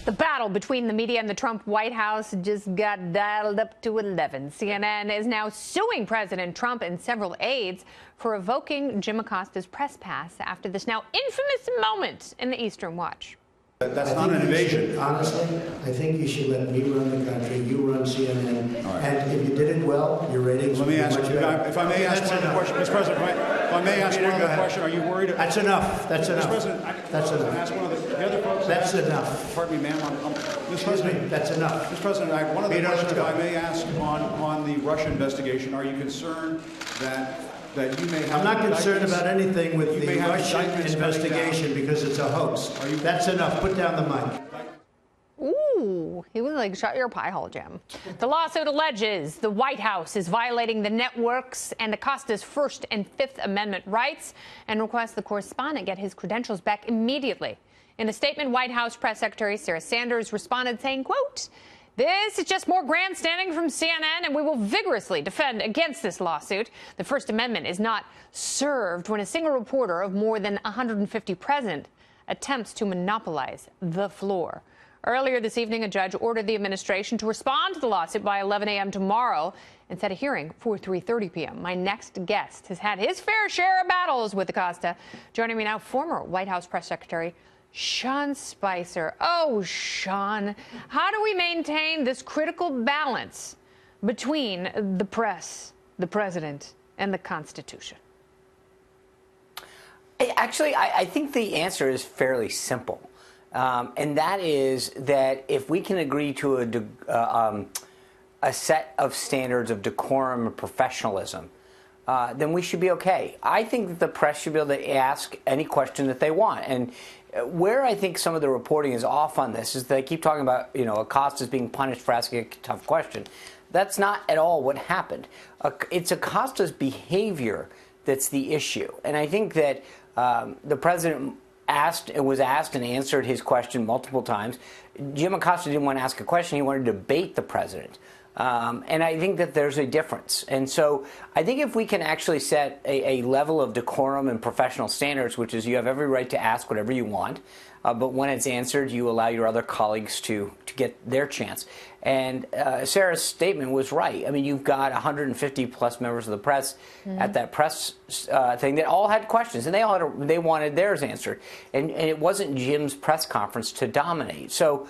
The battle between the media and the Trump White House just got dialed up to 11. CNN is now suing President Trump and several aides for revoking Jim Acosta's press pass after this now infamous moment in the Eastern Watch. That's not an invasion. Honestly, I think you should let me run the country. You run CNN. Right. And if you did it well, your ratings would be much better. If I may ask one other question, Mr. President, if I may ask one other question, are you worried about... That's enough. That's enough. Mr. President, that's enough. Ask one of the other folks... That's enough. Pardon me, ma'am. Excuse me. That's enough. Mr. President, I have one other question, if I may ask, on the Russia investigation. Are you concerned that you may have... I'm not concerned about anything with the Russian investigation because it's a hoax. That's enough. Put down the mic. Ooh, he was like, shut your pie hole, Jim. The lawsuit alleges the White House is violating the network's and Acosta's First and Fifth Amendment rights and requests the correspondent get his credentials back immediately. In a statement, White House Press Secretary Sarah Sanders responded saying, quote, "This is just more grandstanding from CNN, and we will vigorously defend against this lawsuit. The First Amendment is not served when a single reporter of more than 150 present attempts to monopolize the floor." Earlier this evening, a judge ordered the administration to respond to the lawsuit by 11 a.m. tomorrow and set a hearing for 3:30 p.m. My next guest has had his fair share of battles with Acosta. Joining me now, former White House Press Secretary Sean Spicer. Oh, Sean, how do we maintain this critical balance between the press, the president, and the Constitution? Actually, I think the answer is fairly simple. And that is that if we can agree to a set of standards of decorum and professionalism, then we should be okay. I think that the press should be able to ask any question that they want. And where I think some of the reporting is off on this is they keep talking about, Acosta's being punished for asking a tough question. That's not at all what happened. It's Acosta's behavior that's the issue. And I think that the president was asked and answered his question multiple times. Jim Acosta didn't want to ask a question. He wanted to debate the president. And I think that there's a difference. And so I think if we can actually set a level of decorum and professional standards, which is you have every right to ask whatever you want, but when it's answered, you allow your other colleagues to get their chance. And Sarah's statement was right. I mean, you've got 150 plus members of the press at that press thing that all had questions, and they wanted theirs answered. And it wasn't Jim's press conference to dominate. So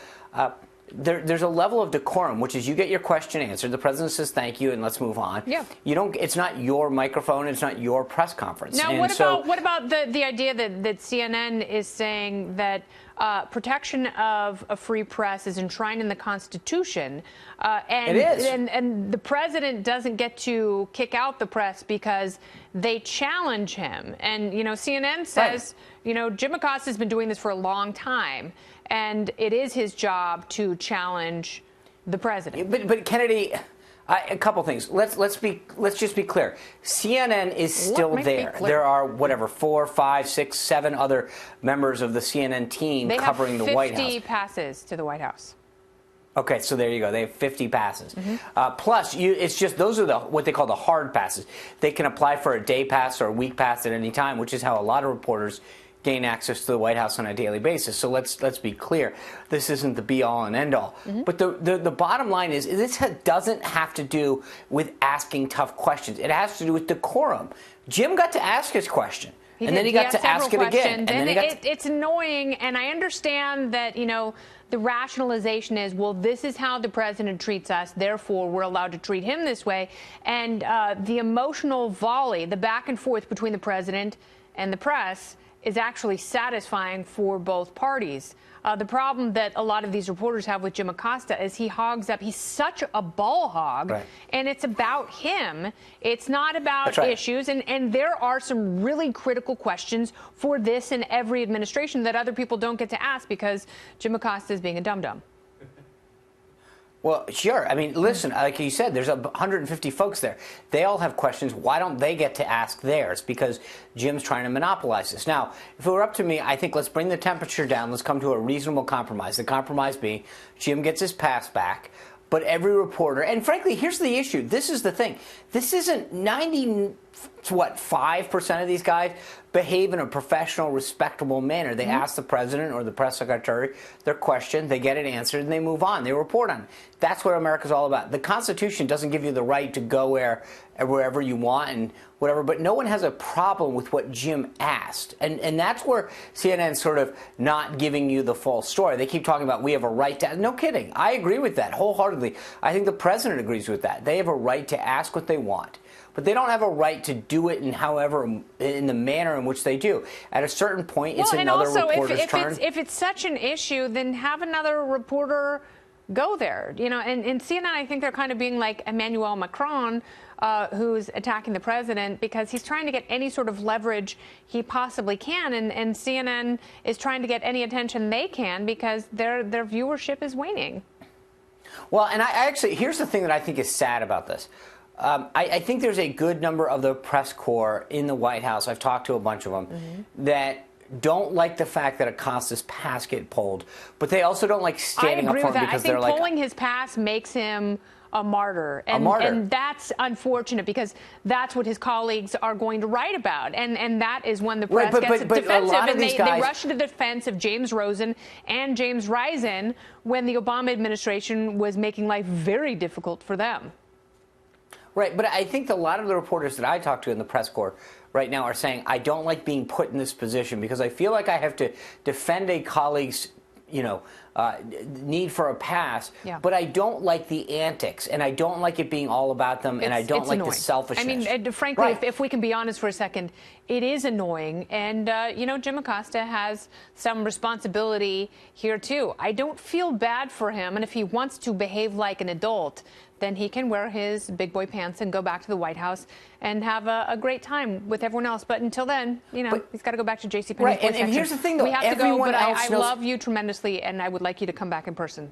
there's a level of decorum, which is you get your question answered. The president says thank you, and let's move on. Yeah. You don't. It's not your microphone. It's not your press conference. Now, what about the idea that CNN is saying that protection of a free press is enshrined in the Constitution, and it is. And the president doesn't get to kick out the press because they challenge him. And CNN says, Jim Acosta has been doing this for a long time, and it is his job to challenge the president. But Kennedy, a couple things. Let's just be clear. CNN is still there. There are 4, 5, 6, 7 other members of the CNN team covering the White House. They have 50 passes to the White House. Okay, so there you go. They have 50 passes. Plus, it's just those are what they call the hard passes. They can apply for a day pass or a week pass at any time, which is how a lot of reporters gain access to the White House on a daily basis. So let's be clear. This isn't the be-all and end-all. But the bottom line is this doesn't have to do with asking tough questions. It has to do with decorum. Jim got to ask his question. And then he got to ask it again. And then it's annoying, and I understand that, the rationalization is, well, this is how the president treats us, therefore we're allowed to treat him this way. And the emotional volley, the back and forth between the president and the press is actually satisfying for both parties. The problem that a lot of these reporters have with Jim Acosta is he hogs up. He's such a ball hog, and it's about him. It's not about issues. And there are some really critical questions for this and every administration that other people don't get to ask because Jim Acosta is being a dum-dum. Well, sure. I mean, listen, like you said, there's 150 folks there. They all have questions. Why don't they get to ask theirs? Because Jim's trying to monopolize this. Now, if it were up to me, I think let's bring the temperature down. Let's come to a reasonable compromise. The compromise being Jim gets his pass back, but every reporter, and frankly, here's the issue. This is the thing. This isn't 90 what, 5% of these guys behave in a professional, respectable manner. They ask the president or the press secretary their question, they get it answered, and they move on. They report on it. That's what America's all about. The Constitution doesn't give you the right to go wherever you want and whatever, but no one has a problem with what Jim asked. And that's where CNN's sort of not giving you the full story. They keep talking about we have a right to ask. No kidding. I agree with that wholeheartedly. I think the president agrees with that. They have a right to ask what they want. But they don't have a right to do it in the manner in which they do. At a certain point, it's another reporter's turn. If it's such an issue, then have another reporter go there. You know, and CNN, I think they're kind of being like Emmanuel Macron, who's attacking the president because he's trying to get any sort of leverage he possibly can, and CNN is trying to get any attention they can because their viewership is waning. Well, and I actually, here's the thing that I think is sad about this. I think there's a good number of the press corps in the White House, I've talked to a bunch of them, that don't like the fact that Acosta's pass get pulled, but they also don't like standing up for him because they're like... I think pulling his pass makes him a martyr. And that's unfortunate because that's what his colleagues are going to write about. And that is when the press gets defensive, and they rush to the defense of James Rosen and James Risen when the Obama administration was making life very difficult for them. Right, but I think a lot of the reporters that I talk to in the press corps right now are saying, I don't like being put in this position because I feel like I have to defend a colleague's, need for a pass, but I don't like the antics, and I don't like it being all about them, and I don't like the selfishness. I mean, frankly, if we can be honest for a second, it is annoying, and, Jim Acosta has some responsibility here, too. I don't feel bad for him, and if he wants to behave like an adult, then he can wear his big boy pants and go back to the White House and have a great time with everyone else. But until then, he's got to go back to JCPenney. Right, and here's the thing, though. We have to go, but I love you tremendously, and I would like you to come back in person.